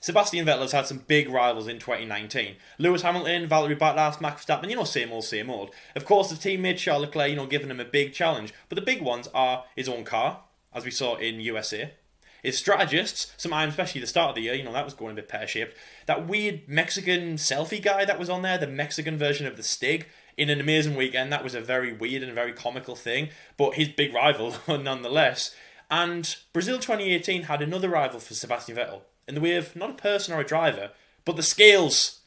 Sebastian Vettel has had some big rivals in 2019. Lewis Hamilton, Valtteri Bottas, Max Verstappen, same old, same old. Of course, the teammate Charles Leclerc, giving him a big challenge. But the big ones are his own car, as we saw in USA. His strategists, sometimes, especially the start of the year, that was going a bit pear-shaped. That weird Mexican selfie guy that was on there, the Mexican version of the Stig, in an amazing weekend. That was a very weird and very comical thing. But his big rival, nonetheless. And Brazil 2018 had another rival for Sebastian Vettel, in the way of not a person or a driver, but the scales.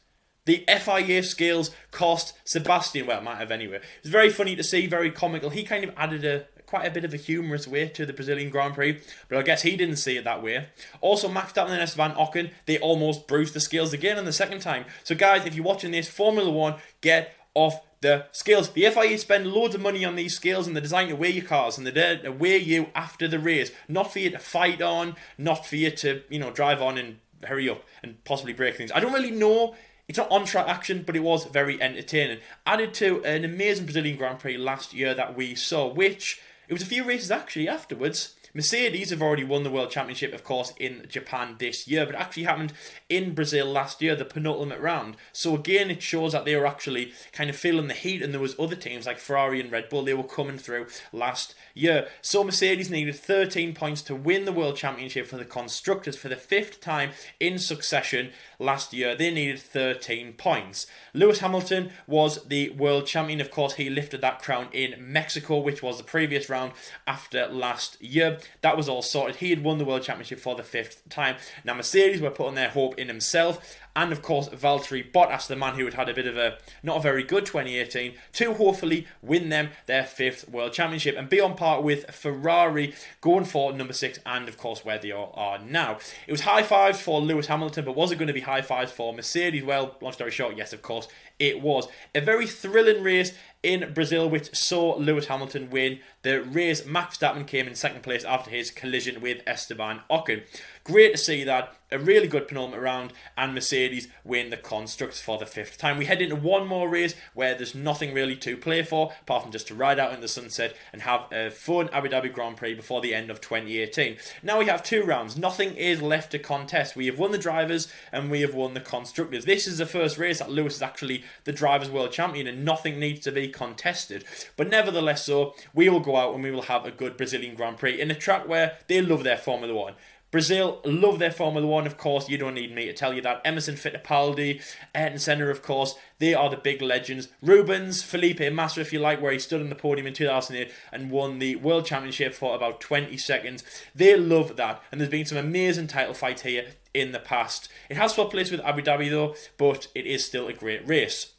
The FIA scales cost Sebastian, well, it might have anyway. It was very funny to see, very comical. He kind of added quite a bit of a humorous way to the Brazilian Grand Prix, but I guess he didn't see it that way. Also, Max Verstappen and Esteban Ocon, they almost bruised the scales again on the second time. So guys, if you're watching this, Formula 1, get off the scales. The FIA spend loads of money on these scales, and they're designed to weigh your cars, and they're there to weigh you after the race. Not for you to fight on, not for you to, drive on and hurry up and possibly break things. I don't really know. It's not on-track action, but it was very entertaining. Added to an amazing Brazilian Grand Prix last year that we saw, which, it was a few races actually afterwards. Mercedes have already won the World Championship, of course, in Japan this year, but it actually happened in Brazil last year, the penultimate round. So again, it shows that they were actually kind of feeling the heat, and there was other teams like Ferrari and Red Bull, they were coming through last year. So Mercedes needed 13 points to win the World Championship for the Constructors for the 5th time in succession last year. They needed 13 points. Lewis Hamilton was the world champion. Of course, he lifted that crown in Mexico, which was the previous round after last year. That was all sorted. He had won the World Championship for the 5th time. Now, Mercedes were putting their hope in himself, and of course, Valtteri Bottas, the man who had a bit of a not a very good 2018, to hopefully win them their 5th World Championship and be on par with Ferrari going for number 6, and of course, where they all are now. It was high fives for Lewis Hamilton, but was it going to be high fives for Mercedes? Well, long story short, yes, of course, it was. A very thrilling race in Brazil, which saw Lewis Hamilton win the race. Max Verstappen came in 2nd place after his collision with Esteban Ocon. Great to see that. A really good penultimate round, and Mercedes win the Constructors for the 5th time. We head into one more race where there's nothing really to play for, apart from just to ride out in the sunset and have a fun Abu Dhabi Grand Prix before the end of 2018. Now we have 2 rounds. Nothing is left to contest. We have won the drivers and we have won the Constructors. This is the first race that Lewis is actually the Drivers' World Champion, and nothing needs to be contested. But nevertheless, so we will go out and we will have a good Brazilian Grand Prix in a track where they love their Formula 1. Brazil love their Formula 1, of course. You don't need me to tell you that. Emerson Fittipaldi, Ayrton Senna, of course. They are the big legends. Rubens, Felipe Massa, if you like, where he stood on the podium in 2008 and won the World Championship for about 20 seconds. They love that. And there's been some amazing title fights here in the past. It has swapped place with Abu Dhabi, though, but it is still a great race.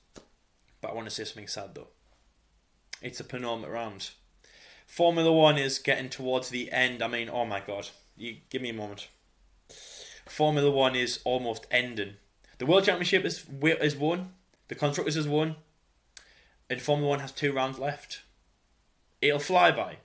But I want to say something sad, though. It's a penultimate round. Formula 1 is getting towards the end. I mean, oh my God. You give me a moment. Formula 1 is almost ending. The World Championship is won. The Constructors has won. And Formula 1 has 2 rounds left. It'll fly by.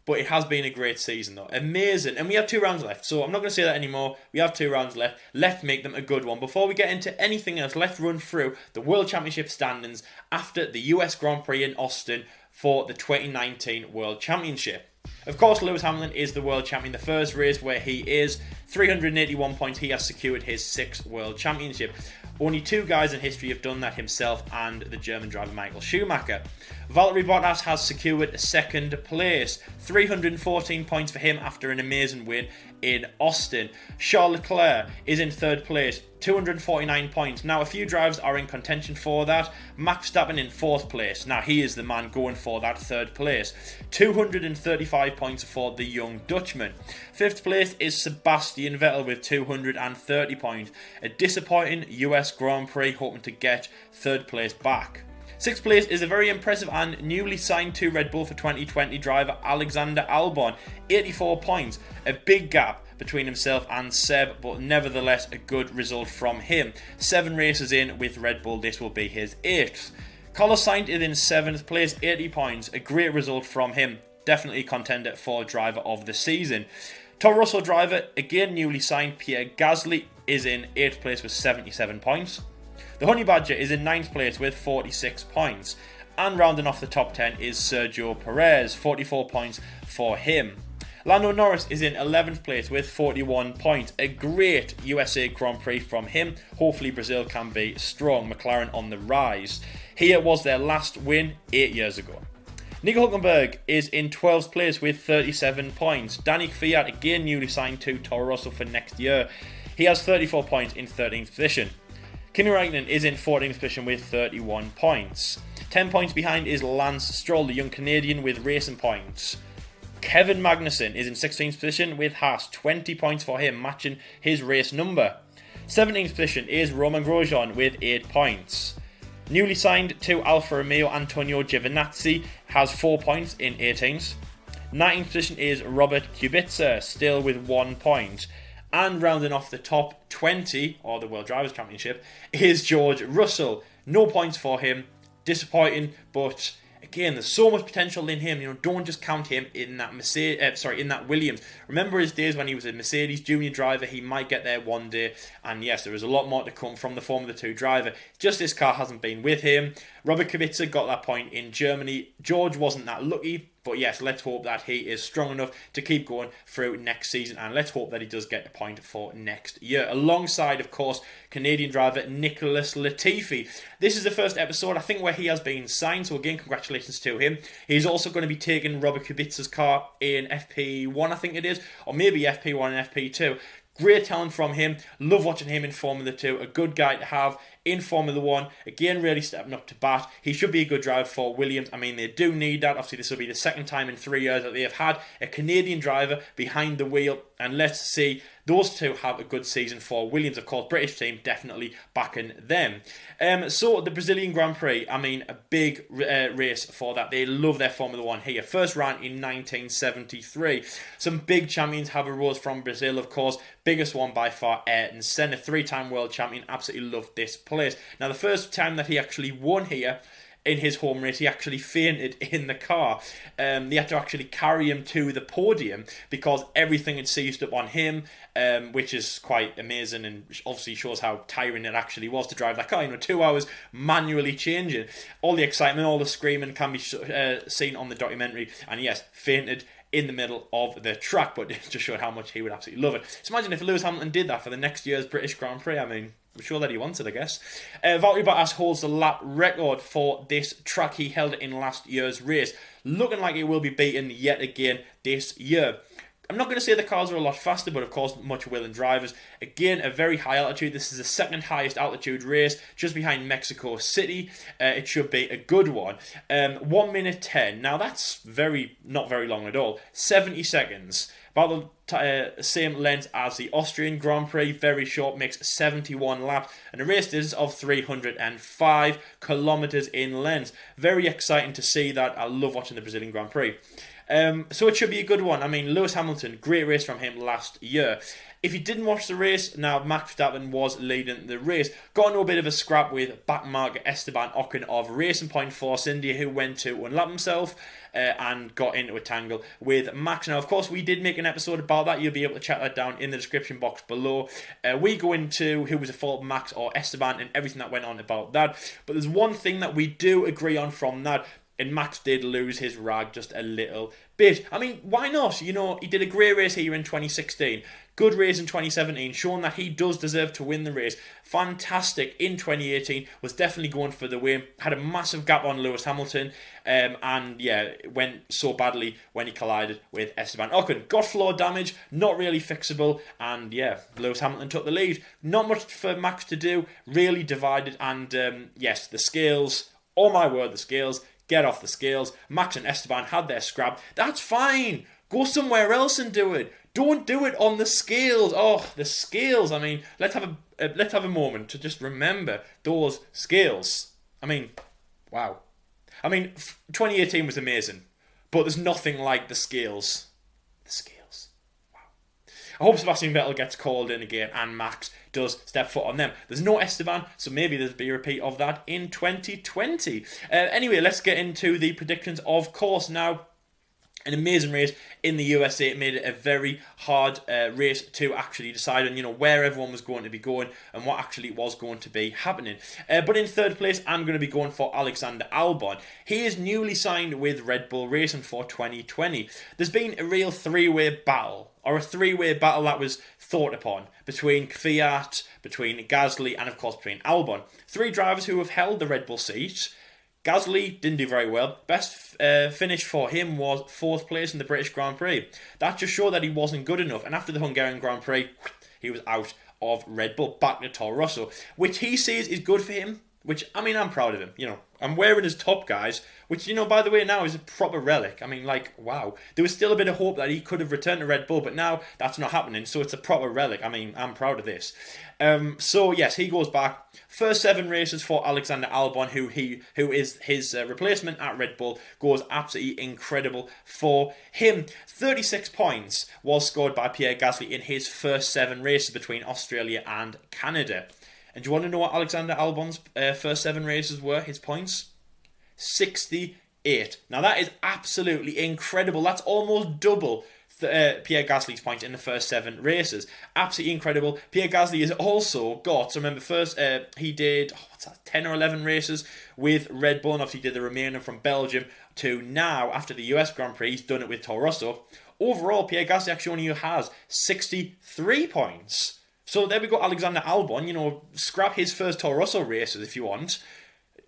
But it has been a great season, though. Amazing. And we have 2 rounds left. So I'm not going to say that anymore. We have 2 rounds left. Let's make them a good one. Before we get into anything else, let's run through the World Championship standings after the US Grand Prix in Austin for the 2019 World Championship. Of course, Lewis Hamilton is the world champion. The first race where he is 381 points. He has secured his 6th World Championship. Only 2 guys in history have done that, himself and the German driver Michael Schumacher. Valtteri Bottas has secured 2nd place. 314 points for him after an amazing win in Austin. Charles Leclerc is in 3rd place. 249 points. Now, a few drivers are in contention for that. Max Verstappen in 4th place. Now, he is the man going for that 3rd place. 235 points for the young Dutchman. 5th place is Sebastian Vettel with 230 points. A disappointing US Grand Prix, hoping to get 3rd place back. 6th place is a very impressive and newly signed to Red Bull for 2020 driver Alexander Albon. 84 points. A big gap between himself and Seb, but nevertheless a good result from him. 7 races in with Red Bull, this will be his 8th. Carlos Sainz is in 7th place, 80 points. A great result from him. Definitely contender for driver of the season. Toro Rosso driver, again newly signed, Pierre Gasly, is in 8th place with 77 points. The Honey Badger is in 9th place with 46 points. And rounding off the top 10 is Sergio Perez, 44 points for him. Lando Norris is in 11th place with 41 points. A great USA Grand Prix from him. Hopefully Brazil can be strong. McLaren on the rise. Here was their last win 8 years ago. Nico Hülkenberg is in 12th place with 37 points. Danny Kvyat again newly signed to Toro Rosso for next year. He has 34 points in 13th position. Kimi Räikkönen is in 14th position with 31 points. 10 points behind is Lance Stroll, the young Canadian, with racing points. Kevin Magnussen is in 16th position with Haas, 20 points for him, matching his race number. 17th position is Romain Grosjean with 8 points. Newly signed to Alfa Romeo, Antonio Giovinazzi has 4 points in 18th. 19th position is Robert Kubica, still with 1 point. And rounding off the top 20, or the World Drivers' Championship, is George Russell. No points for him. Disappointing, but again, there's so much potential in him. Don't just count him in that in that Williams. Remember his days when he was a Mercedes junior driver. He might get there one day. And yes, there is a lot more to come from the Formula 2 driver. Just this car hasn't been with him. Robert Kubica got that point in Germany. George wasn't that lucky. But yes, let's hope that he is strong enough to keep going through next season. And let's hope that he does get a point for next year. Alongside, of course, Canadian driver Nicholas Latifi. This is the first episode, I think, where he has been signed. So again, congratulations to him. He's also going to be taking Robert Kubica's car in FP1, I think it is. Or maybe FP1 and FP2. Great talent from him. Love watching him in Formula 2. A good guy to have in Formula 1. Again, really stepping up to bat. He should be a good driver for Williams. I mean, they do need that. Obviously, this will be the second time in 3 years that they have had a Canadian driver behind the wheel. And let's see those two have a good season for Williams. Of course, British team definitely backing them. So the Brazilian Grand Prix, I mean, a big race for that. They love their Formula 1 here. First ran in 1973. Some big champions have arose from Brazil, of course. Biggest one by far, Ayrton Senna, 3-time world champion. Absolutely loved this place. Now, the first time that he actually won here in his home race, he actually fainted in the car. They had to actually carry him to the podium because everything had seized up on him, which is quite amazing and obviously shows how tiring it actually was to drive that car. 2 hours manually changing. All the excitement, all the screaming can be seen on the documentary. And yes, fainted in the middle of the track, but it just showed how much he would absolutely love it. So imagine if Lewis Hamilton did that for the next year's British Grand Prix. I mean, I'm sure that he wants it, I guess. Valtteri Bottas holds the lap record for this track. He held it in last year's race. Looking like it will be beaten yet again this year. I'm not going to say the cars are a lot faster, but of course, much willing drivers. Again, a very high altitude. This is the second highest altitude race, just behind Mexico City. It should be a good one. 1 minute 10. Now, that's not very long at all. 70 seconds. About the same length as the Austrian Grand Prix. Very short, makes 71 laps. And a race distance of 305 kilometers in length. Very exciting to see that. I love watching the Brazilian Grand Prix. So it should be a good one. I mean, Lewis Hamilton, great race from him last year. If you didn't watch the race, now Max Verstappen was leading the race. Got into a bit of a scrap with backmarker Esteban Ocon of Racing Point Force India, who went to unlap himself and got into a tangle with Max. Now, of course, we did make an episode about that. You'll be able to check that down in the description box below. We go into who was at fault, Max or Esteban, and everything that went on about that. But there's one thing that we do agree on from that. And Max did lose his rag just a little bit. I mean, why not? He did a great race here in 2016. Good race in 2017, showing that he does deserve to win the race. Fantastic in 2018, was definitely going for the win. Had a massive gap on Lewis Hamilton. And yeah, it went so badly when he collided with Esteban Ocon. Got floor damage, not really fixable. And yeah, Lewis Hamilton took the lead. Not much for Max to do. Really divided. And yes, the scales, oh my word, the scales. Get off the scales. Max and Esteban had their scrap. That's fine. Go somewhere else and do it. Don't do it on the scales. Oh, the scales. I mean, let's have a moment to just remember those scales. I mean, wow. I mean, 2018 was amazing, but there's nothing like the scales. The scales. Wow. I hope Sebastian Vettel gets called in again and Max does step foot on them. There's no Esteban, so maybe there'll be a repeat of that in 2020. Anyway, let's get into the predictions, of course. Now, An amazing race in the USA. It made it a very hard race to actually decide on, where everyone was going to be going and what actually was going to be happening. But in third place, I'm going to be going for Alexander Albon. He is newly signed with Red Bull Racing for 2020. There's been a real three-way battle, or a three-way battle that was thought upon between Fiat, between Gasly, and of course between Albon. Three drivers who have held the Red Bull seat. Gasly didn't do very well. Best finish for him was 4th place in the British Grand Prix. That just showed that he wasn't good enough. And after the Hungarian Grand Prix, he was out of Red Bull, back to Toro Rosso, which he says is good for him. Which, I mean, I'm proud of him. I'm wearing his top, guys, which, by the way, now is a proper relic. I mean, wow. There was still a bit of hope that he could have returned to Red Bull, but now that's not happening, so it's a proper relic. I mean, I'm proud of this. So, yes, he goes back. First 7 races for Alexander Albon, who is his replacement at Red Bull, goes absolutely incredible for him. 36 points was scored by Pierre Gasly in his first 7 races between Australia and Canada. And do you want to know what Alexander Albon's first 7 races were, his points? 68. Now that is absolutely incredible. That's almost double Pierre Gasly's points in the first 7 races. Absolutely incredible. Pierre Gasly has also got, so remember first he did 10 or 11 races with Red Bull, and obviously did the remainder from Belgium to now, after the US Grand Prix, he's done it with Toro Rosso. Overall, Pierre Gasly actually only has 63 points. So there we go, Alexander Albon, scrap his first Toro Rosso races if you want.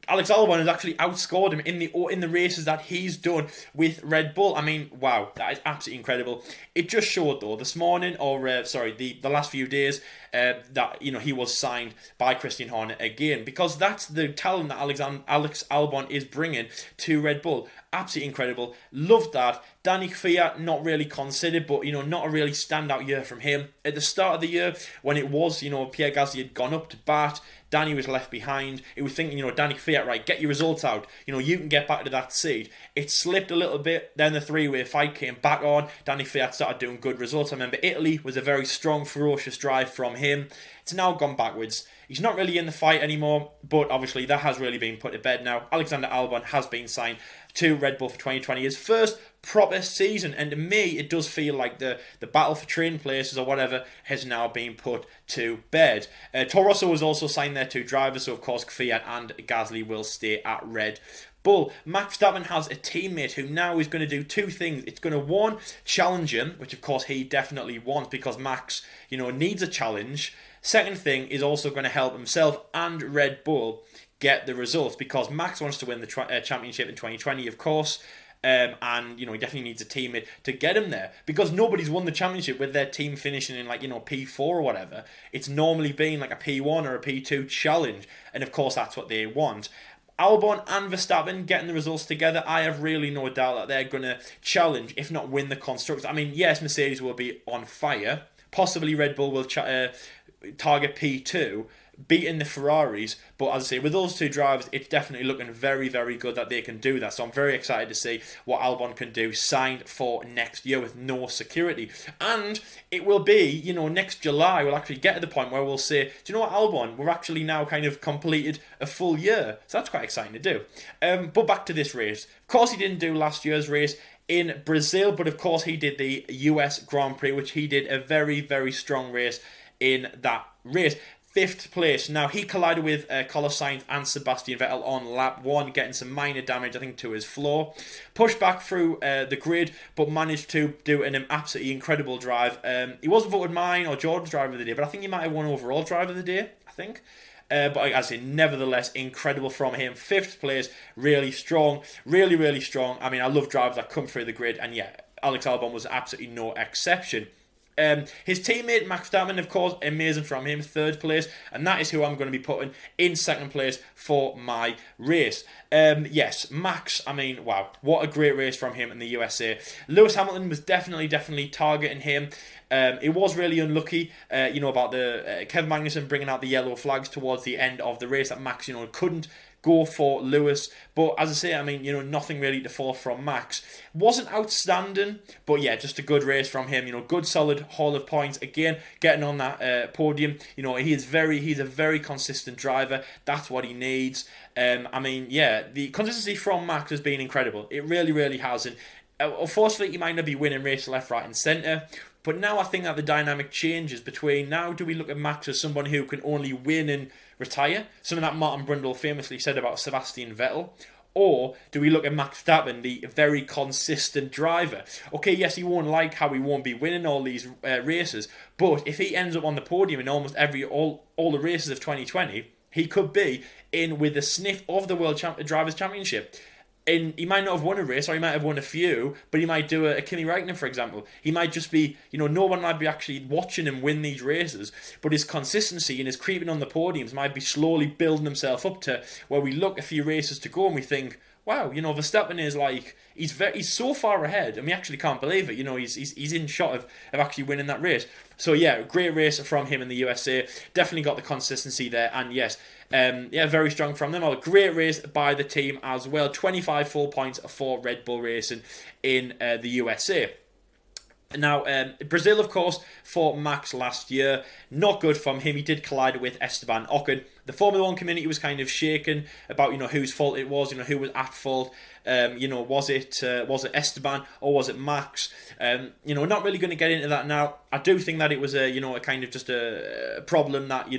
Alex Albon has actually outscored him in the races that he's done with Red Bull. I mean, wow, that is absolutely incredible. It just showed, though, this morning, the last few days, that, he was signed by Christian Horner again, because that's the talent that Alex Albon is bringing to Red Bull. Absolutely incredible. Loved that. Danny Kvyat, not really considered, but, not a really standout year from him. At the start of the year, when it was, Pierre Gasly had gone up to bat, Danny was left behind. It was thinking, Danny Kvyat, right, get your results out. You can get back to that seat. It slipped a little bit. Then the 3-way fight came back on. Danny Kvyat started doing good results. I remember Italy was a very strong, ferocious drive from him. It's now gone backwards. He's not really in the fight anymore, but obviously that has really been put to bed now. Alexander Albon has been signed to Red Bull for 2020. His first proper season, and to me it does feel like the battle for training places or whatever has now been put to bed. Toro Rosso was also signed their 2 drivers, so of course Kvyat and Gasly will stay at Red Bull. Max Verstappen has a teammate who now is going to do 2 things. It's going to, 1, challenge him, which of course he definitely wants because Max, needs a challenge. Second thing is also going to help himself and Red Bull get the results, because Max wants to win the championship in 2020, of course. And he definitely needs a teammate to get him there, because nobody's won the championship with their team finishing in P4 or whatever. It's normally been like a P1 or a P2 challenge, and of course that's what they want. Albon and Verstappen getting the results together, I have really no doubt that they're going to challenge, if not win, the Constructors. I mean, yes, Mercedes will be on fire. Possibly Red Bull will target P2, beating the Ferraris, but as I say, with those 2 drivers, it's definitely looking very, very good that they can do that. So I'm very excited to see what Albon can do, signed for next year with no security. And it will be, next July, we'll actually get to the point where we'll say, do you know what, Albon, we're actually now kind of completed a full year. So that's quite exciting to do. But back to this race. Of course, he didn't do last year's race in Brazil, but of course he did the US Grand Prix, which he did a very, very strong race in that race. 5th place. Now, he collided with Carlos Sainz and Sebastian Vettel on lap 1, getting some minor damage, I think, to his floor. Pushed back through the grid, but managed to do an absolutely incredible drive. He wasn't voted mine or Jordan's driver of the day, but I think he might have won overall driver of the day, I think. But as I say, nevertheless, incredible from him. 5th place, really strong, really, really strong. I mean, I love drivers that come through the grid, and yeah, Alex Albon was absolutely no exception. His teammate Max Verstappen, of course, amazing from him, 3rd place, and that is who I'm going to be putting in 2nd place for my race. Yes, Max, I mean, wow, what a great race from him in the USA. Lewis Hamilton was definitely targeting him. It was really unlucky, about the Kevin Magnussen bringing out the yellow flags towards the end of the race, that Max, couldn't go for Lewis. But as I say, I mean, nothing really to fall from Max. Wasn't outstanding, but yeah, just a good race from him. Good solid haul of points. Again, getting on that podium. He's a very consistent driver. That's what he needs. I mean, yeah, the consistency from Max has been incredible. It really, really has. And Unfortunately, he might not be winning race left, right, and centre. But now I think that the dynamic changes between now do we look at Max as someone who can only win and retire? Something that Martin Brundle famously said about Sebastian Vettel. Or do we look at Max Verstappen, the very consistent driver? Okay, yes, he won't like how he won't be winning all these races, but if he ends up on the podium in almost all the races of 2020, he could be in with a sniff of the Drivers' Championship. And he might not have won a race, or he might have won a few, but he might do a Kimi Räikkönen, for example. He might just be, no one might be actually watching him win these races, but his consistency and his creeping on the podiums might be slowly building himself up to where we look a few races to go and we think, wow, Verstappen is like, he's so far ahead, and we actually can't believe it. He's in shot of actually winning that race. So yeah, great race from him in the USA. Definitely got the consistency there, and yes, very strong from them. A great race by the team as well. 25 full points for Red Bull Racing in the USA. Now, Brazil, of course, for Max last year, not good from him. He did collide with Esteban Ocon. The Formula 1 community was kind of shaken about, whose fault it was, who was at fault. Was it Esteban or was it Max? Not really going to get into that now. I do think that it was a kind of just a problem that,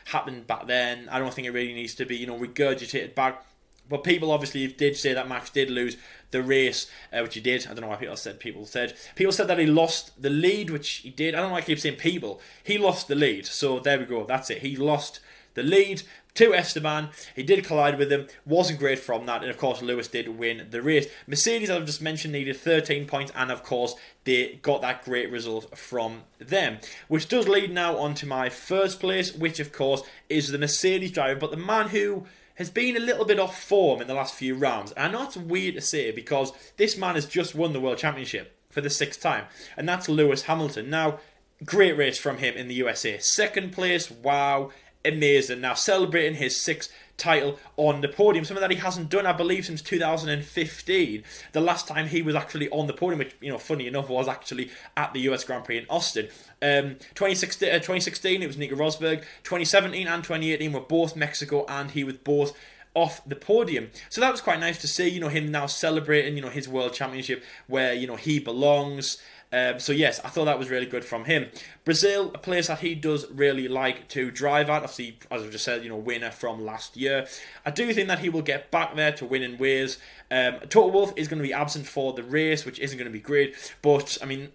happened back then. I don't think it really needs to be, regurgitated back. But people obviously did say that Max did lose the race, which he did. I don't know why people said that he lost the lead, which he did. I don't know why I keep saying people. He lost the lead. So there we go. That's it. He lost the lead to Esteban. He did collide with him. Wasn't great from that. And of course, Lewis did win the race. Mercedes, as I've just mentioned, needed 13 points. And of course, they got that great result from them. Which does lead now on to my first place, which of course is the Mercedes driver. But the man who has been a little bit off form in the last few rounds. And I know it's weird to say because this man has just won the World Championship for the 6th time. And that's Lewis Hamilton. Now, great race from him in the USA. 2nd place, wow, amazing. Now, celebrating his 6th title on the podium, something that he hasn't done, I believe, since 2015. The last time he was actually on the podium, which, funny enough, was actually at the US Grand Prix in Austin. 2016, it was Nico Rosberg. 2017 and 2018 were both Mexico, and he was both off the podium. So that was quite nice to see, him now celebrating, his World Championship where, he belongs. So yes, I thought that was really good from him. Brazil, a place that he does really like to drive at. Obviously, as I've just said, winner from last year. I do think that he will get back there to win in ways. Toto Wolff is going to be absent for the race, which isn't going to be great. But, I mean,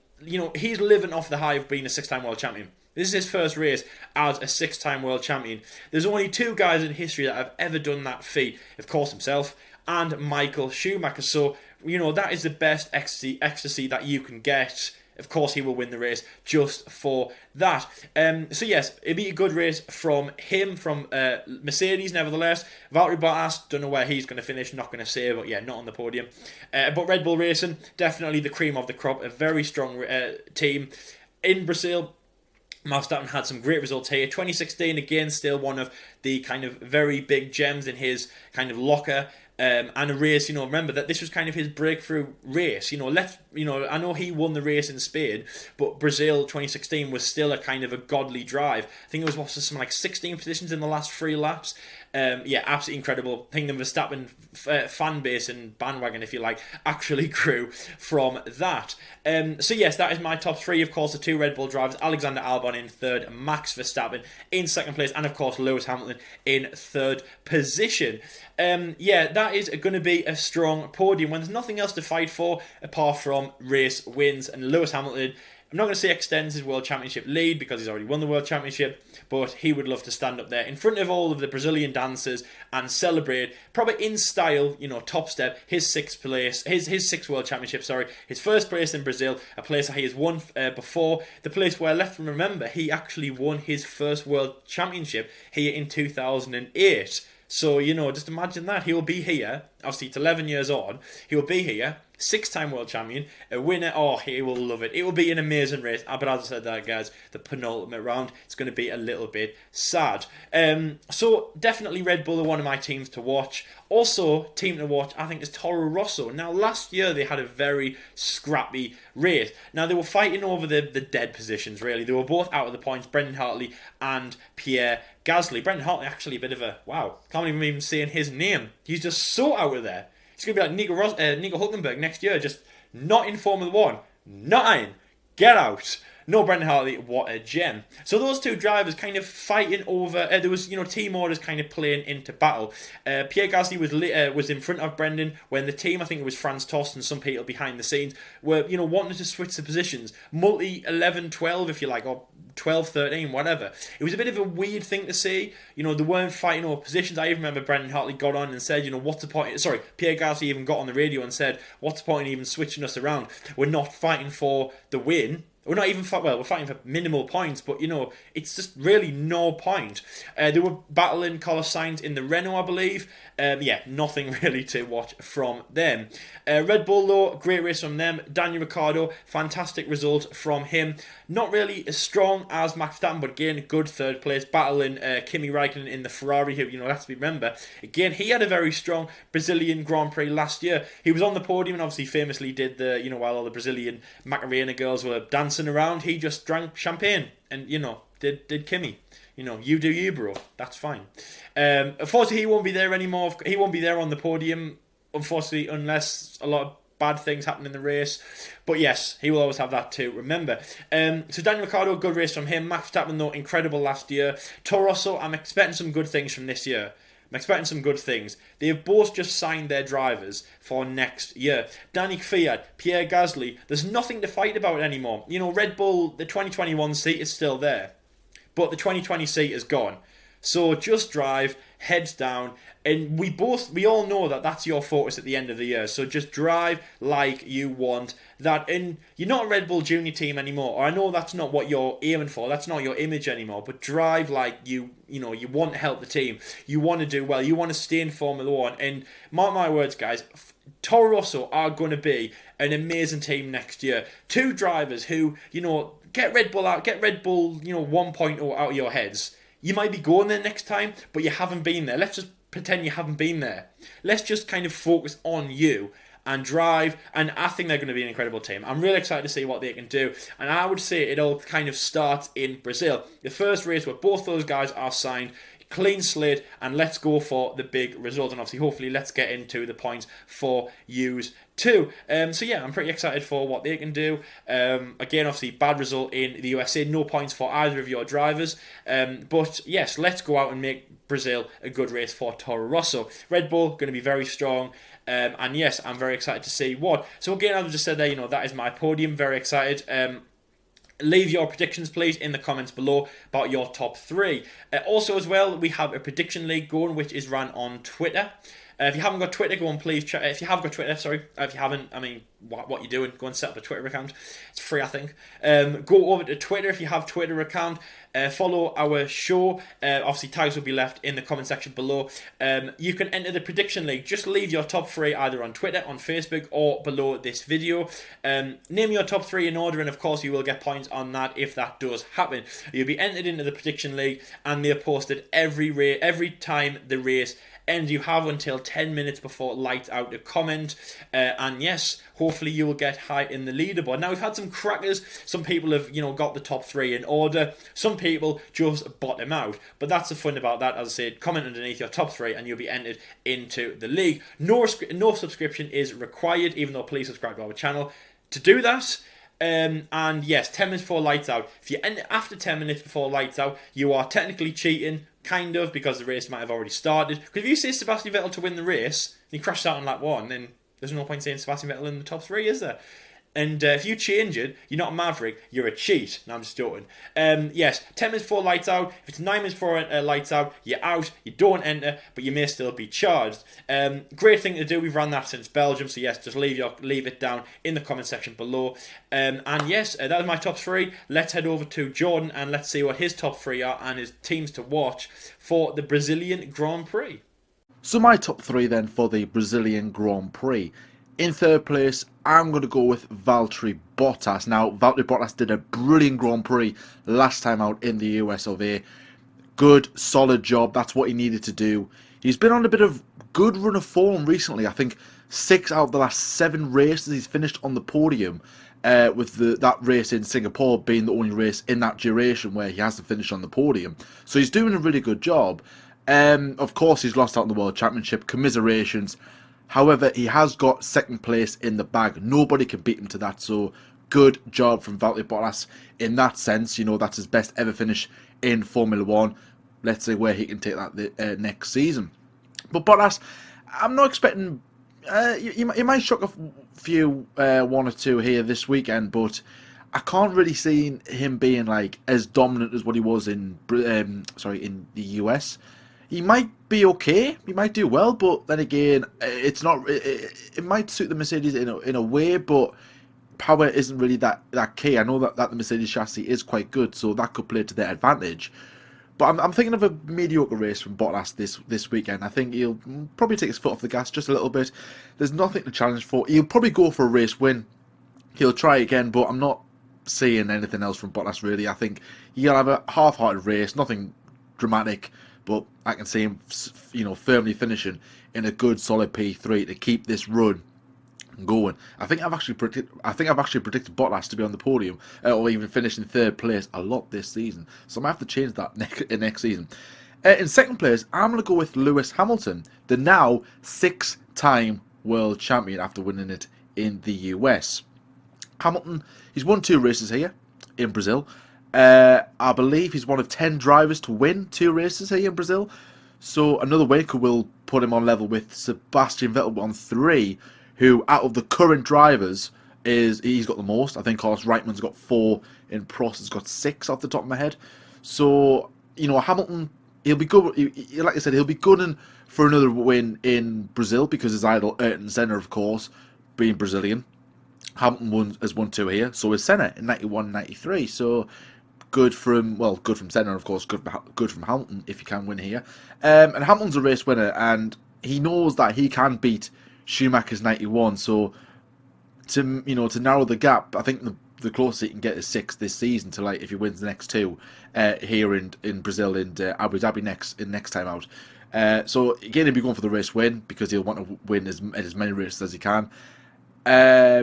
he's living off the high of being a 6-time world champion. This is his first race as a 6-time world champion. There's only 2 guys in history that have ever done that feat. Of course, himself and Michael Schumacher. So, that is the best ecstasy that you can get. Of course, he will win the race just for that. So yes, it'd be a good race from him, from Mercedes, nevertheless. Valtteri Bottas, don't know where he's going to finish, not going to say, but yeah, not on the podium. But Red Bull Racing, definitely the cream of the crop, a very strong team. In Brazil, Max Verstappen had some great results here. 2016, again, still one of the kind of very big gems in his kind of locker. And a race, remember that this was kind of his breakthrough race. I know he won the race in Spain, but Brazil 2016 was still a kind of a godly drive. I think it was something like 16 positions in the last 3 laps. Absolutely incredible. I think the Verstappen fan base and bandwagon, if you like, actually grew from that. So yes, that is my top 3. Of course, the 2 Red Bull drivers, Alexander Albon in 3rd, Max Verstappen in 2nd place, and of course Lewis Hamilton in 3rd position. That is going to be a strong podium when there's nothing else to fight for apart from race wins. And Lewis Hamilton, I'm not going to say extends his World Championship lead because he's already won the World Championship, but he would love to stand up there in front of all of the Brazilian dancers and celebrate, probably in style, top step, his 6th place, his 6th World Championship, his 1st place in Brazil, a place that he has won before, the place where, let's remember, he actually won his 1st World Championship here in 2008. So, just imagine that. He will be here, obviously it's 11 years on, he will be here, 6-time world champion, a winner. Oh, he will love it. It will be an amazing race. But as I said that, guys, the penultimate round, it's going to be a little bit sad. So definitely Red Bull are one of my teams to watch. Also, team to watch, I think, is Toro Rosso. Now, last year they had a very scrappy race. Now, they were fighting over the dead positions, really. They were both out of the points, Brendan Hartley and Pierre Gasly. Brendan Hartley, actually, a bit of a, wow, can't even saying his name. He's just so out of there. It's going to be like Nico Hülkenberg next year, just not in Formula 1. Not in. Get out. No, Brendan Hartley, what a gem. So those two drivers kind of fighting over. There was, team orders kind of playing into battle. Pierre Gasly was in front of Brendan when the team, I think it was Franz Tost and some people behind the scenes, were, wanting to switch the positions. Multi 11, 12, if you like, or 12, 13, whatever. It was a bit of a weird thing to see. They weren't fighting over positions. I even remember Brendan Hartley got on and said, what's the point? Sorry, Pierre Gasly even got on the radio and said, what's the point in even switching us around? We're not fighting for the win. We're not even we're fighting for minimal points, but it's just really no point. They were battling Carlos Sainz in the Renault, I believe. Nothing really to watch from them. Red Bull, though, great race from them. Daniel Ricciardo, fantastic result from him. Not really as strong as Max Verstappen, but again, good third place. Battling Kimi Räikkönen in the Ferrari, who, let's remember, again, he had a very strong Brazilian Grand Prix last year. He was on the podium and obviously famously did the, while all the Brazilian Macarena girls were dancing around, he just drank champagne and, did Kimi. You do you, bro. That's fine. Unfortunately, he won't be there anymore. He won't be there on the podium, unfortunately, unless a lot of bad things happen in the race. But yes, he will always have that to remember. So Daniel Ricciardo, good race from him. Max Verstappen, though, incredible last year. Toro Rosso, I'm expecting some good things from this year. I'm expecting some good things. They have both just signed their drivers for next year. Danny Kvyat, Pierre Gasly, there's nothing to fight about anymore. Red Bull, the 2021 seat is still there, but the 2020 seat is gone. So just drive, heads down, and we all know that that's your focus at the end of the year. So just drive like you want that. And you're not a Red Bull Junior team anymore. Or I know that's not what you're aiming for. That's not your image anymore. But drive like you want to help the team. You want to do well. You want to stay in Formula 1. And mark my words, guys, Toro Rosso are going to be an amazing team next year. Two drivers who, get Red Bull out, get Red Bull, 1.0 out of your heads. You might be going there next time, but you haven't been there. Let's just pretend you haven't been there. Let's just kind of focus on you and drive, and I think they're going to be an incredible team. I'm really excited to see what they can do, and I would say it all kind of starts in Brazil. The first race where both those guys are signed, clean slate, and let's go for the big result, and obviously hopefully let's get into the points for yous too. I'm pretty excited for what they can do. Again, obviously bad result in the USA, no points for either of your drivers, but yes, let's go out and make Brazil a good race for Toro Rosso. Red Bull going to be very strong. And yes, I'm very excited to see what. So again, as I just said there, that is my podium. Very excited. Leave your predictions, please, in the comments below about your top three. Also, as well, we have a prediction league going, which is run on Twitter. If you haven't got Twitter, go on, please. If you have got Twitter, sorry. If you haven't, what you doing? Go and set up a Twitter account. It's free, I think. Go over to Twitter if you have Twitter account. Follow our show. Obviously, tags will be left in the comment section below. You can enter the prediction league. Just leave your top three either on Twitter, on Facebook, or below this video. Name your top three in order, and of course, you will get points on that if that does happen. You'll be entered into the prediction league, and they're posted every time the race ends. You have until 10 minutes before lights out to comment, and yes, hopefully you will get high in the leaderboard. Now, we've had some crackers. Some people have got the top three in order. Some people just bottom out, but that's the fun about that. As I said, comment underneath your top three and you'll be entered into the league. No subscription is required, even though please subscribe to our channel to do that. And yes, 10 minutes before lights out. If you end after 10 minutes before lights out, you are technically cheating, kind of, because the race might have already started. Because if you say Sebastian Vettel to win the race, and he crashed out on lap 1, then there's no point saying Sebastian Vettel in the top 3, is there? And if you change it, you're not a maverick, you're a cheat. No, I'm just joking. Yes, 10 minutes before lights out. If it's 9 minutes before lights out, you're out, you don't enter, but you may still be charged. Great thing to do. We've run that since Belgium, so yes, just leave it down in the comment section below. And yes, that was my top three. Let's head over to Jordan and let's see what his top three are and his teams to watch for the Brazilian Grand Prix. So my top three then for the Brazilian Grand Prix. In third place, I'm going to go with Valtteri Bottas. Now, Valtteri Bottas did a brilliant Grand Prix last time out in the US of A. Good, solid job. That's what he needed to do. He's been on a bit of good run of form recently. I think 6 out of the last 7 races he's finished on the podium, with that race in Singapore being the only race in that duration where he hasn't finished on the podium. So he's doing a really good job. Of course, he's lost out in the World Championship. Commiserations. However, he has got second place in the bag. Nobody can beat him to that. So good job from Valtteri Bottas in that sense. You know, that's his best ever finish in Formula One. Let's see where he can take that next season. But Bottas, I'm not expecting. You might shock a few, one or two here this weekend, but I can't really see him being like as dominant as what he was in in the US. He might be okay, he might do well, but then again, it's not. It might suit the Mercedes in a way, but power isn't really that key. I know that the Mercedes chassis is quite good, so that could play to their advantage. But I'm thinking of a mediocre race from Bottas this weekend. I think he'll probably take his foot off the gas just a little bit. There's nothing to challenge for. He'll probably go for a race win. He'll try again, but I'm not seeing anything else from Bottas really. I think he'll have a half-hearted race, nothing dramatic, but I can see him, firmly finishing in a good solid P3 to keep this run going. I think I've actually predicted Bottas to be on the podium or even finish in third place a lot this season. So I might have to change that next season. In second place, I'm going to go with Lewis Hamilton, the now 6-time world champion after winning it in the US. Hamilton, he's won 2 races here in Brazil. I believe he's one of 10 drivers to win 2 races here in Brazil. So another win will put him on level with Sebastian Vettel on 3, who out of the current drivers he's got the most. I think Carlos Reitman's got 4 and Prost has got 6 off the top of my head. So, Hamilton, he'll be good. Like I said, he'll be good for another win in Brazil because his idol Ayrton Senna, of course, being Brazilian. Hamilton has won 2 here, so is Senna in 91, 93. So good from Senna, of course, good from Hamilton if he can win here. And Hamilton's a race winner, and he knows that he can beat Schumacher's 91. So to narrow the gap, I think the closest he can get is 6 this season to if he wins the next 2 here in Brazil and Abu Dhabi next time out. So again, he'll be going for the race win because he'll want to win as many races as he can. I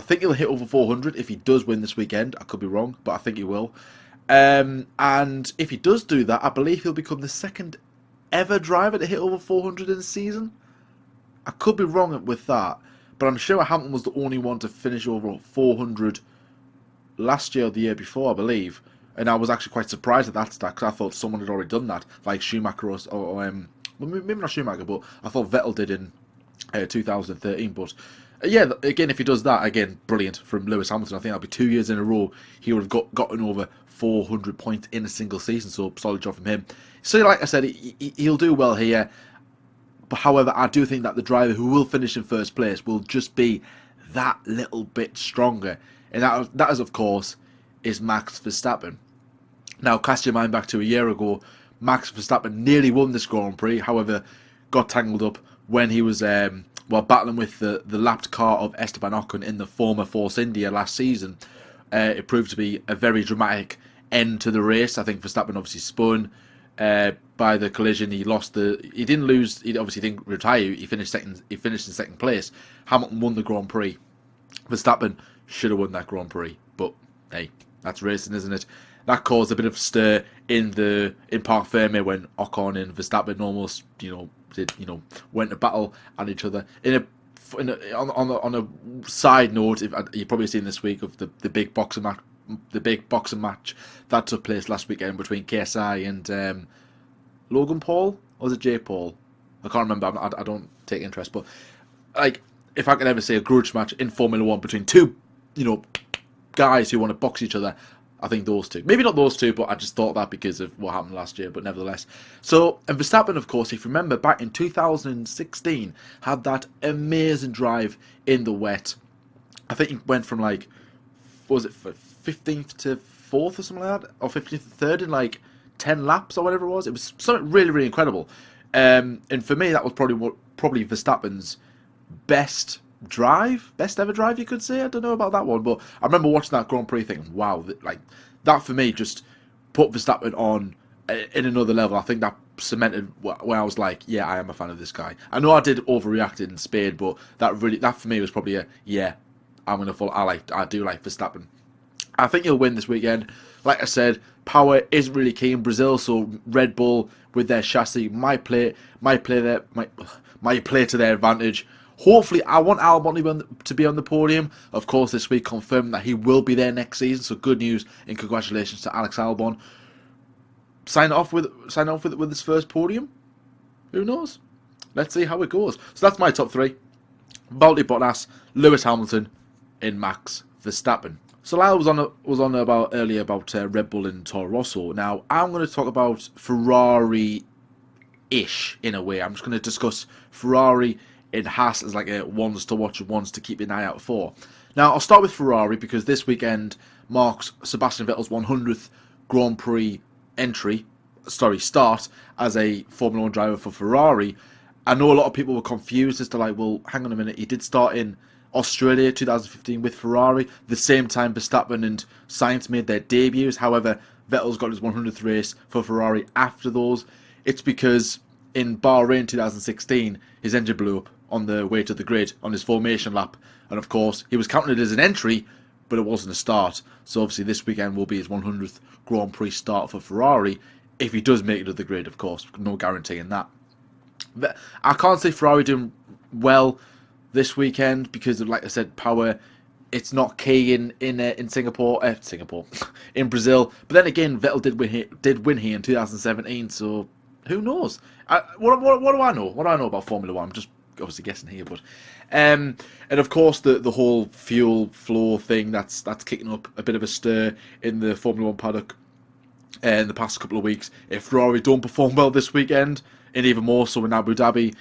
think he'll hit over 400 if he does win this weekend. I could be wrong, but I think he will. And if he does do that, I believe he'll become the second ever driver to hit over 400 in a season. I could be wrong with that, but I'm sure Hamilton was the only one to finish over 400 last year or the year before, I believe. And I was actually quite surprised at that stat because I thought someone had already done that, like Schumacher or maybe not Schumacher, but I thought Vettel did in 2013. But yeah, again, if he does that, again, brilliant from Lewis Hamilton. I think that'll be 2 years in a row he would have gotten over 400 points in a single season. So solid job from him. So like I said, he'll do well here. But however, I do think that the driver who will finish in first place will just be that little bit stronger. And that is, of course, is Max Verstappen. Now, cast your mind back to a year ago. Max Verstappen nearly won this Grand Prix. However, got tangled up when he was battling with the lapped car of Esteban Ocon in the former Force India last season. It proved to be a very dramatic end to the race. I think Verstappen obviously spun by the collision. He didn't lose. He obviously didn't retire. He finished second. He finished in second place. Hamilton won the Grand Prix. Verstappen should have won that Grand Prix, but hey, that's racing, isn't it? That caused a bit of stir in Parc Fermé when Ocon and Verstappen almost went to battle at each other. On a side note, you've probably seen this week of the big boxing match that took place last weekend between KSI and Logan Paul, or was it Jake Paul? I can't remember. I don't take interest, but if I could ever see a grudge match in Formula One between two guys who want to box each other, I think those two. Maybe not those two, but I just thought that because of what happened last year, but nevertheless. So, and Verstappen, of course, if you remember, back in 2016, had that amazing drive in the wet. I think he went from 15th to 4th or something like that, or 15th to 3rd in 10 laps or whatever it was. It was something really, really incredible. And for me, that was probably Verstappen's best ever drive, you could say. I don't know about that one, but I remember watching that Grand Prix thinking, wow, that for me just put Verstappen on in another level. I think that cemented where I was like, yeah, I am a fan of this guy. I know I did overreact in Spain, but that for me was probably I do like Verstappen. I think he'll win this weekend. Like I said, power isn't really key in Brazil, so Red Bull with their chassis might play might play to their advantage. Hopefully, I want Albon to be on the podium. Of course, this week confirmed that he will be there next season. So good news and congratulations to Alex Albon. Sign off with his first podium. Who knows? Let's see how it goes. So that's my top three: Valtteri Bottas, Lewis Hamilton, and Max Verstappen. So Lyle was on about earlier about Red Bull and Toro Rosso. Now I'm going to talk about Ferrari-ish in a way. I'm just going to discuss Ferrari and Haas as like a ones to watch and ones to keep an eye out for. Now I'll start with Ferrari because this weekend marks Sebastian Vettel's 100th Grand Prix start as a Formula 1 driver for Ferrari. I know a lot of people were confused as to like, well, hang on a minute, he did start in Australia 2015 with Ferrari, the same time Verstappen and Sainz made their debuts. However, Vettel's got his 100th race for Ferrari after those. It's because in Bahrain 2016, his engine blew up on the way to the grid on his formation lap. And of course, he was counted as an entry, but it wasn't a start. So obviously this weekend will be his 100th Grand Prix start for Ferrari, if he does make it to the grid, of course. No guarantee in that. But I can't say Ferrari doing well this weekend because, like I said, power. It's not key in Singapore, in Brazil. But then again, Vettel did win here in 2017. So who knows? What do I know? What do I know about Formula One? I'm just obviously guessing here, but and of course the whole fuel flow thing that's kicking up a bit of a stir in the Formula One paddock in the past couple of weeks. If Ferrari don't perform well this weekend, and even more so in Abu Dhabi,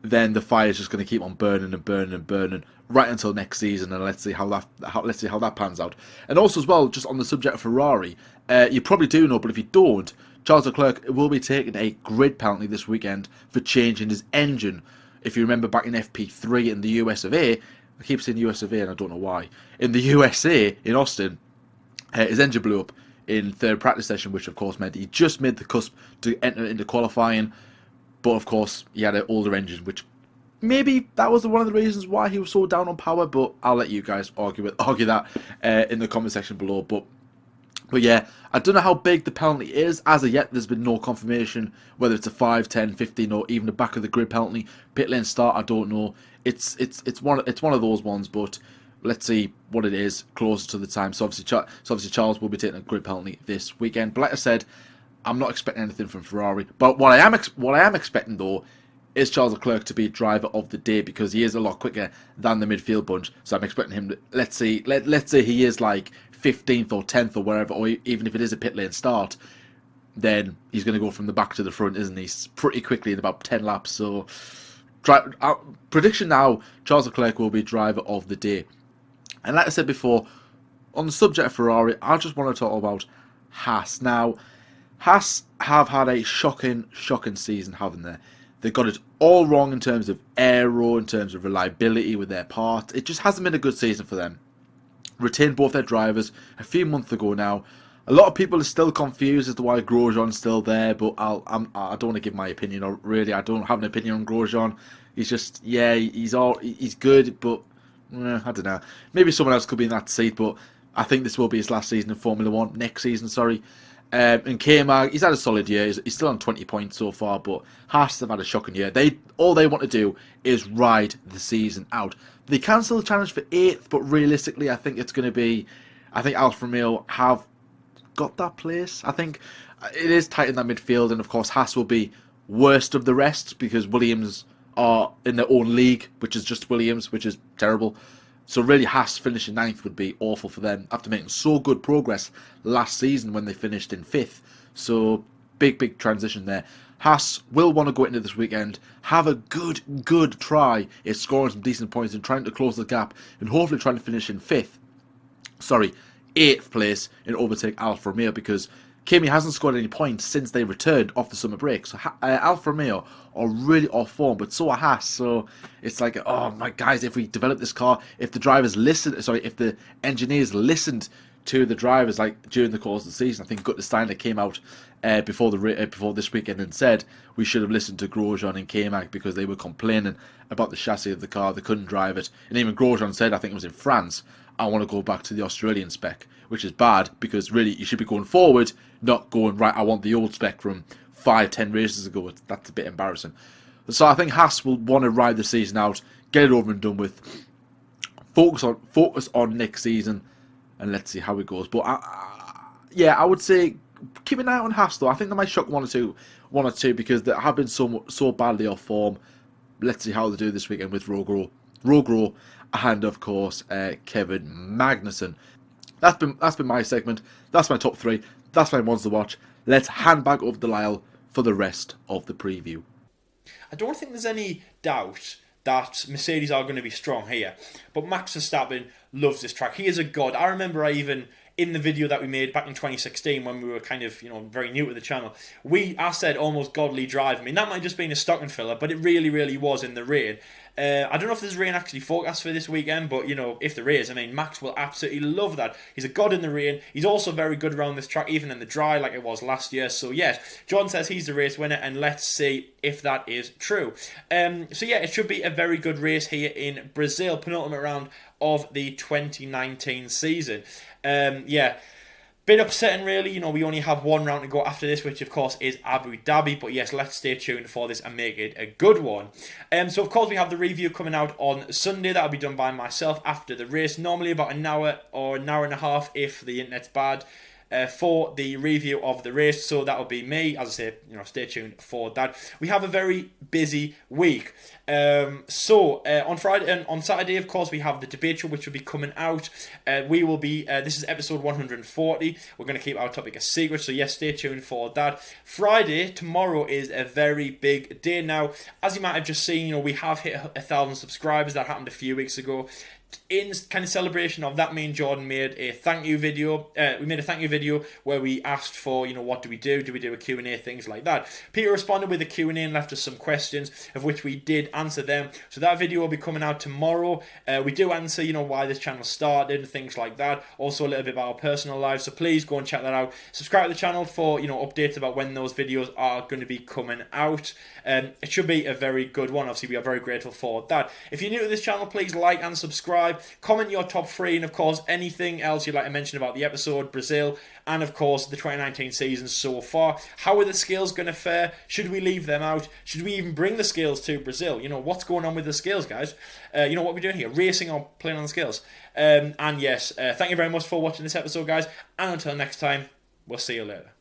then the fire is just going to keep on burning and burning and burning right until next season, and let's see how that pans out. And also as well, just on the subject of Ferrari, you probably do know, but if you don't, Charles Leclerc will be taking a grid penalty this weekend for changing his engine. If you remember back in FP3 in the US of A, I keep saying US of A and I don't know why. In the USA, in Austin, his engine blew up in third practice session, which of course meant he just made the cusp to enter into qualifying. But of course, he had an older engine, which maybe that was one of the reasons why he was so down on power. But I'll let you guys argue that in the comment section below. But yeah, I don't know how big the penalty is. As of yet, there's been no confirmation whether it's a 5, 10, 15 or even the back of the grid penalty. Pit lane start, I don't know. It's one of those ones, but let's see what it is closer to the time. So obviously Charles will be taking a grid penalty this weekend. But like I said, I'm not expecting anything from Ferrari. But what I am expecting though is Charles Leclerc to be driver of the day because he is a lot quicker than the midfield bunch. So I'm expecting him to, let's say he is like 15th or 10th or wherever, or even if it is a pit lane start, then he's going to go from the back to the front, isn't he? Pretty quickly in about 10 laps. So prediction now, Charles Leclerc will be driver of the day. And like I said before, on the subject of Ferrari, I just want to talk about Haas. Now, Haas have had a shocking season, haven't they? They got it all wrong in terms of aero, in terms of reliability with their parts. It just hasn't been a good season for them. Retained both their drivers a few months ago now. A lot of people are still confused as to why Grosjean's still there, but I don't want to give my opinion. Or really, I don't have an opinion on Grosjean. He's just, yeah, he's good, but I don't know. Maybe someone else could be in that seat, but I think this will be his last season in Formula One. Next season, sorry. And K-Mag, he's had a solid year. He's still on 20 points so far, but Haas have had a shocking year. All they want to do is ride the season out. They can still challenge for 8th, but realistically, I think Alfa Romeo have got that place. I think it is tight in that midfield, and of course Haas will be worst of the rest because Williams are in their own league, which is just Williams, which is terrible. So really, Haas finishing 9th would be awful for them after making so good progress last season when they finished in 5th. So big transition there. Haas will want to go into this weekend, have a good try at scoring some decent points and trying to close the gap and hopefully trying to finish in 8th place and overtake Alfa Romeo because Kimi hasn't scored any points since they returned off the summer break. So Alfa Romeo are really off form, but so are Haas. So it's like, oh my guys, if we develop this car, if the engineers listened to the drivers like during the course of the season. I think Gunther Steiner came out before this weekend and said we should have listened to Grosjean and K-Mag because they were complaining about the chassis of the car. They couldn't drive it, and even Grosjean said, I think it was in France, I want to go back to the Australian spec, which is bad because really you should be going forward, not going right. I want the old spec from 5-10 races ago. That's a bit embarrassing. So I think Haas will want to ride the season out, get it over and done with, focus on next season, and let's see how it goes. But yeah, I would say keep an eye on Haas though. I think they might shock one or two because they have been so badly off form. Let's see how they do this weekend with Rogro, and of course Kevin Magnussen. That's been my segment. That's my top three. That's my ones to watch. Let's hand back over to Lyle for the rest of the preview. I don't think there's any doubt that Mercedes are going to be strong here. But Max Verstappen loves this track. He is a god. I remember in the video that we made back in 2016 when we were kind of, very new to the channel, I said almost godly drive. I mean, that might have just been a stocking filler, but it really, really was in the rain. I don't know if there's rain actually forecast for this weekend, but, if there is, I mean, Max will absolutely love that. He's a god in the rain. He's also very good around this track, even in the dry, like it was last year. So, yes, John says he's the race winner, and let's see if that is true. So, yeah, it should be a very good race here in Brazil, penultimate round of the 2019 season. Yeah, bit upsetting really. We only have one round to go after this, which of course is Abu Dhabi. But yes, let's stay tuned for this and make it a good one. So of course we have the review coming out on Sunday. That'll be done by myself after the race. Normally about an hour or an hour and a half if the internet's bad. For the review of the race, so that'll be me. As I say, stay tuned for that. We have a very busy week. So on Friday and on Saturday, of course, we have the debate show, which will be coming out. We will be. This is episode 140. We're going to keep our topic a secret, so yes, stay tuned for that. Friday, tomorrow, is a very big day. Now, as you might have just seen, we have hit 1,000 subscribers. That happened a few weeks ago. In kind of celebration of that, me and Jordan made a thank you video. We made a thank you video where we asked for, what do we do? Do we do a Q&A, things like that? Peter responded with a Q&A and left us some questions, of which we did answer them. So that video will be coming out tomorrow. We do answer, why this channel started and things like that. Also a little bit about our personal lives. So please go and check that out. Subscribe to the channel for, updates about when those videos are going to be coming out. It should be a very good one. Obviously, we are very grateful for that. If you're new to this channel, please like and subscribe. Comment your top three, and of course anything else you'd like to mention about the episode, Brazil, and of course the 2019 season so far. How are the skills going to fare? Should we leave them out? Should we even bring the skills to Brazil? What's going on with the skills, guys? What we're doing here, racing or playing on the skills? And yes, thank you very much for watching this episode, guys, and until next time, we'll see you later.